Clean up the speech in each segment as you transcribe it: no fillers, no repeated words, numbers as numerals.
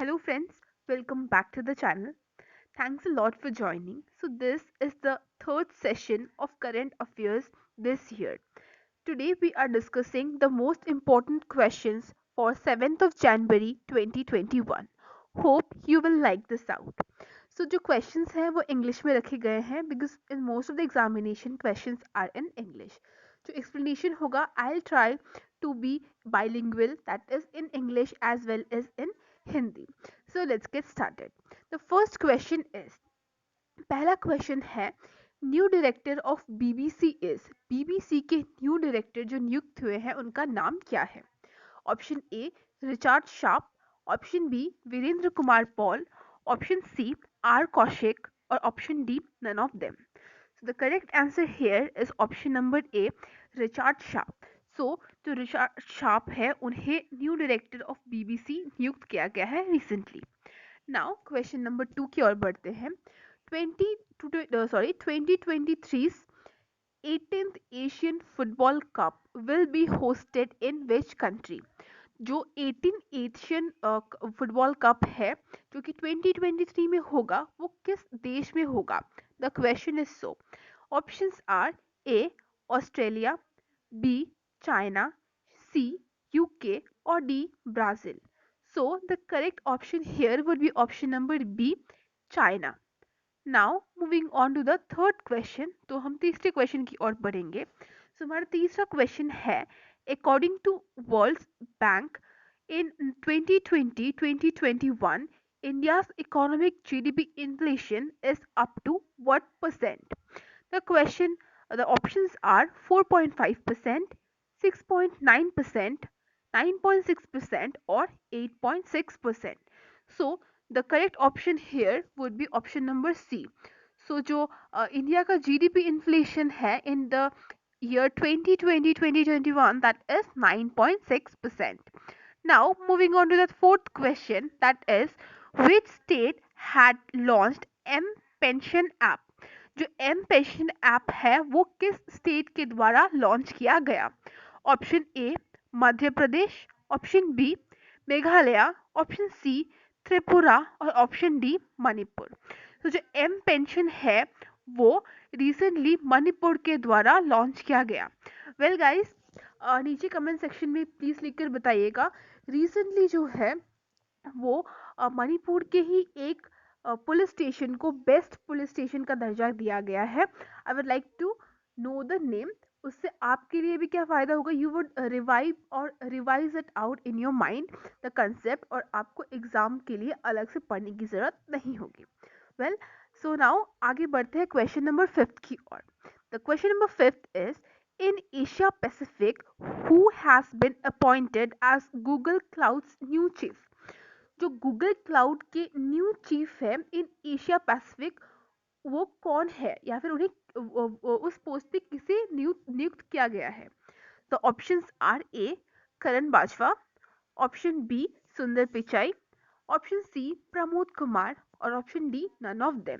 Hello friends, welcome back to the channel. Thanks a lot for joining. So this is the third session of current affairs this year. Today we are discussing the most important questions for 7th of January 2021. Hope you will like this out. So जो questions हैं वो English में रखे गए हैं because in most of the examination questions are in English. जो explanation होगा I'll try to be bilingual, that is in English as well as in Hindi. So let's get started. The first question is, पहला question है, new director of BBC is, BBC के new director जो नियुक्त हुए हैं उनका नाम क्या है? Option A Richard Sharp, option B Virendra Kumar Paul, option C R Kaushik और option D none of them. So the correct answer here is option number A, Richard Sharp. So जो रिचार्ड शार्प है उन्हें न्यू डायरेक्टर ऑफ बीबीसी नियुक्त किया गया है recently. Now question number 2 की ओर बढ़ते हैं. 2023's 18th Asian Football Cup will be hosted in which country? जो 18 एशियन फुटबॉल कप है जो कि 2023 में होगा वो किस देश में होगा? The question is so. Options are A Australia, B China, C UK और D Brazil. So the correct option here would be option number B, China. Now moving on to the third question. तो हम तीसरे question की ओर बढ़ेंगे. So हमारा तीसरा question है, according to World Bank in 2020-2021 India's economic GDP inflation is up to what percent? The options are 4.5%, 6.9%, 9.6% or 8.6%. So the correct option here would be option number C. So जो India का GDP inflation है in the year 2020-2021, that is 9.6%. Now moving on to the fourth question, that is, which state had launched M Pension app? जो M Pension app है वो किस state के द्वारा launch किया गया? Option A Madhya Pradesh, option B Meghalaya, option C Tripura और option D Manipur. तो जो एम पेंशन है वो रिसेंटली मणिपुर के द्वारा लॉन्च किया गया. वेल गाइस, नीचे कमेंट सेक्शन में प्लीज लिखकर बताइएगा रिसेंटली जो है वो मणिपुर के ही एक पुलिस स्टेशन को बेस्ट पुलिस स्टेशन का दर्जा दिया गया है. I would like to know the name. उससे आपके लिए भी क्या फ़ायदा होगा, यू वुड रिवाइव और revise it out in your mind the concept, और आपको एग्जाम के लिए अलग से पढ़ने की ज़रूरत नहीं होगी. वेल, सो नाउ आगे बढ़ते हैं क्वेश्चन नंबर 5 की ओर. The question number 5 is, in Asia Pacific who has been appointed as Google Cloud's new chief? जो गूगल क्लाउड के न्यू चीफ है इन एशिया पैसिफिक वो कौन है, या फिर उन्हें उस पोस्ट पे किसे नियुक्त किया गया है? तो options are A Karan Bajwa, option B Sundar Pichai, option C Pramod Kumar और option D none of them.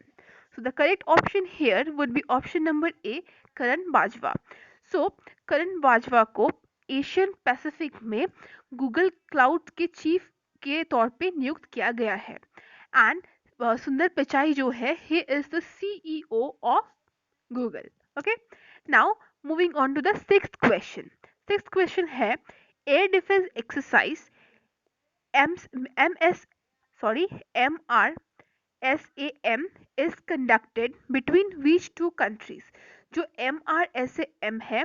So the correct option here would be option number A Karan Bajwa. So Karan Bajwa को एशियन पैसिफिक में गूगल क्लाउड के चीफ के तौर पे नियुक्त किया गया है. एंड सुंदर पिचाई जो है he is the CEO of Google. Okay, now moving on to the sixth question. Sixth question है, air defence exercise MS sorry MRSAM is conducted between which two countries? जो MRSAM है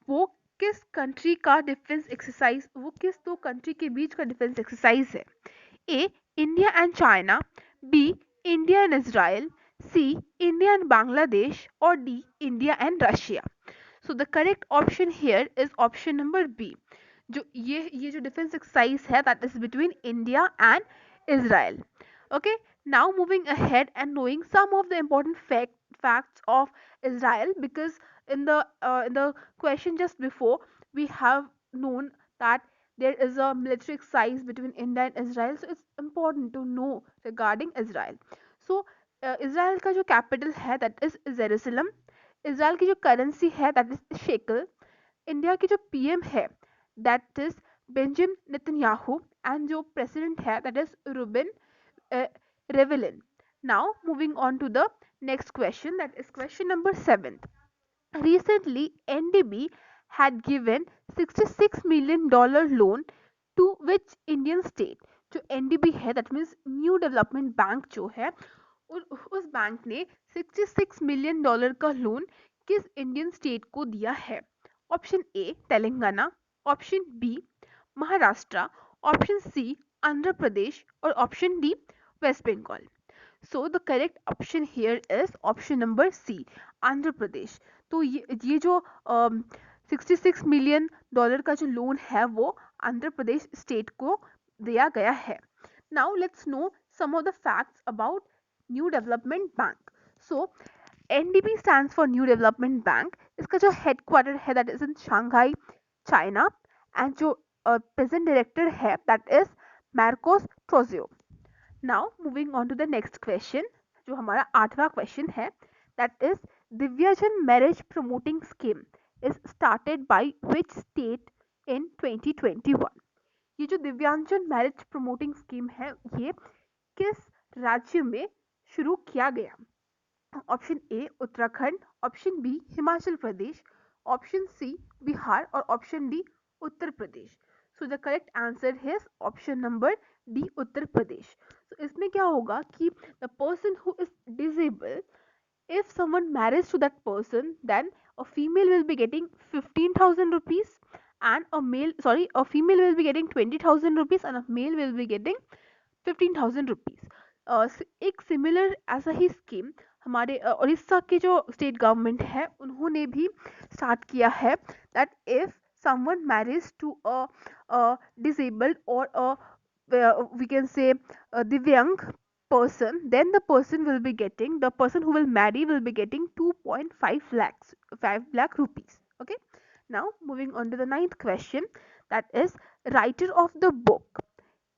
वो किस कंट्री का defence exercise, वो किस दो country के बीच का डिफेंस एक्सरसाइज है? A India and China, B India and Israel, C India and Bangladesh और D India and Russia. So the correct option here is option number B. जो ये जो डिफेंस एक्सरसाइज है that is between India and Israel. Okay, now moving ahead and knowing some of the important facts of Israel, because in the question just before we have known that there is a military exercise between India and Israel, so it's important to know regarding Israel. So Israel का जो capital है that is Jerusalem, Israel की जो currency है that is shackle, India की जो PM है that is Benjamin Netanyahu, and जो प्रेसिडेंट है that is Reuven Rivlin. Now moving on to the next question, that is question number 7. Recently, NDB had given $66 million loan to which Indian state? जो NDB है that means new development bank जो है, उस bank ने $66 million का loan किस Indian state को दिया है? Option A Telangana, option B Maharashtra, option C Andhra Pradesh और option D West Bengal. So the correct option here is option number C, Andhra Pradesh. तो ये जो 66 मिलियन डॉलर का जो लोन है वो आंध्र प्रदेश स्टेट को दिया गया है. Now let's know some of the facts about New Development Bank. So NDB stands for New Development Bank. इसका जो headquarter है that is in Shanghai, China, and जो present director है that is Marcos Trozio. Now moving on to the next question, जो हमारा 8वां question है, that is Divyangjan marriage promoting scheme is started by which state in 2021? ये जो दिव्यांजन marriage promoting scheme है ये किस राज्य में शुरू किया गया? Option A Uttarakhand, option B Himachal Pradesh, option C Bihar और option D Uttar Pradesh. So the correct answer है option number D Uttar Pradesh. तो इसमें क्या होगा कि the person who is disable, if someone marries to that person, then a female will be getting 15,000 rupees and a female will be getting 20,000 rupees and a male will be getting 15,000 rupees. एक similar ऐसा ही scheme हमारे उड़ीसा के जो state government है उन्होंने भी start किया है, that if someone marries to a disabled or we can say a divyang person, then the person who will marry will be getting 2.5 lakhs 5 lakh rupees. Okay, now moving on to the ninth question, that is writer of the book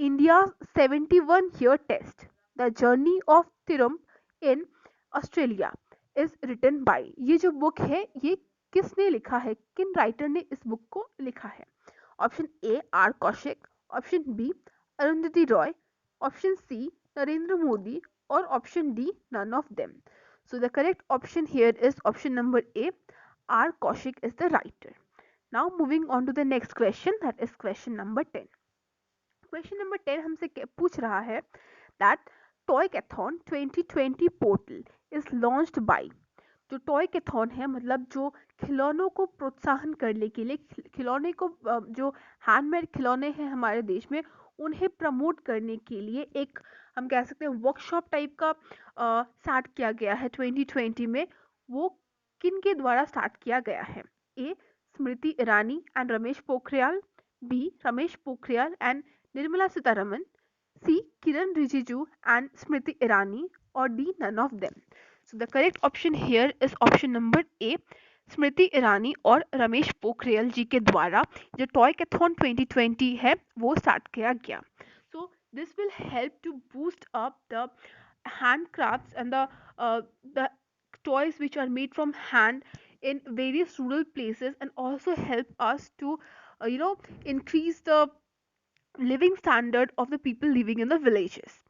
India's 71-year test, the journey of Tirump in Australia is written by. ये जो book है ये किसने लिखा है, किन writer ने इस बुक को लिखा है? Option A R Kaushik, option B Arundhati Roy, option C Narendra Modi और option D none of them. So the correct option here is option number A, R Kaushik is the writer. Now moving on to the next question, that is question number 10. Question number 10 हमसे पूछ रहा है that Toycathon 2020 portal is launched by. जो Toycathon है मतलब जो खिलौनों को प्रोत्साहन करने के लिए, खिलौने को जो हैंडमेड खिलौने हैं हमारे देश में उन्हें प्रमोट करने के लिए एक हम कह सकते हैं वर्कशॉप टाइप का स्टार्ट किया गया है 2020 में. वो किन के द्वारा स्टार्ट किया गया है? A Smriti Irani and Ramesh Pokhriyal, B Ramesh Pokhriyal and Nirmala Sitharaman, C Kiren Rijiju and Smriti Irani और D none of them. So the correct option here is option number A, Smriti Irani और रमेश पोखरियाल जी के द्वारा जो टॉय कैथॉन 2020 है वो स्टार्ट किया गया. So this will help to boost up the handcrafts and the toys which are made from hand in various rural places and also help us to increase the living standard of the people living in the villages.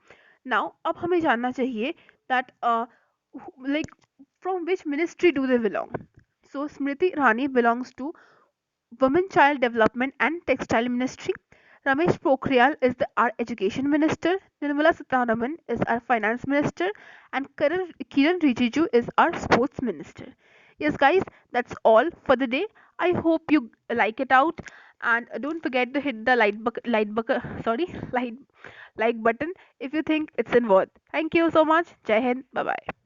Now अब हमें जानना चाहिए that like from which ministry do they belong? So Smriti Irani belongs to Women, Child Development and Textile Ministry. Ramesh Pokhriyal is our Education Minister. Nirmala Sitharaman is our Finance Minister, and Kiran Rijiju is our Sports Minister. Yes, guys, that's all for the day. I hope you like it out, and don't forget to hit the like button if you think it's in worth. Thank you so much. Jai Hind. Bye bye.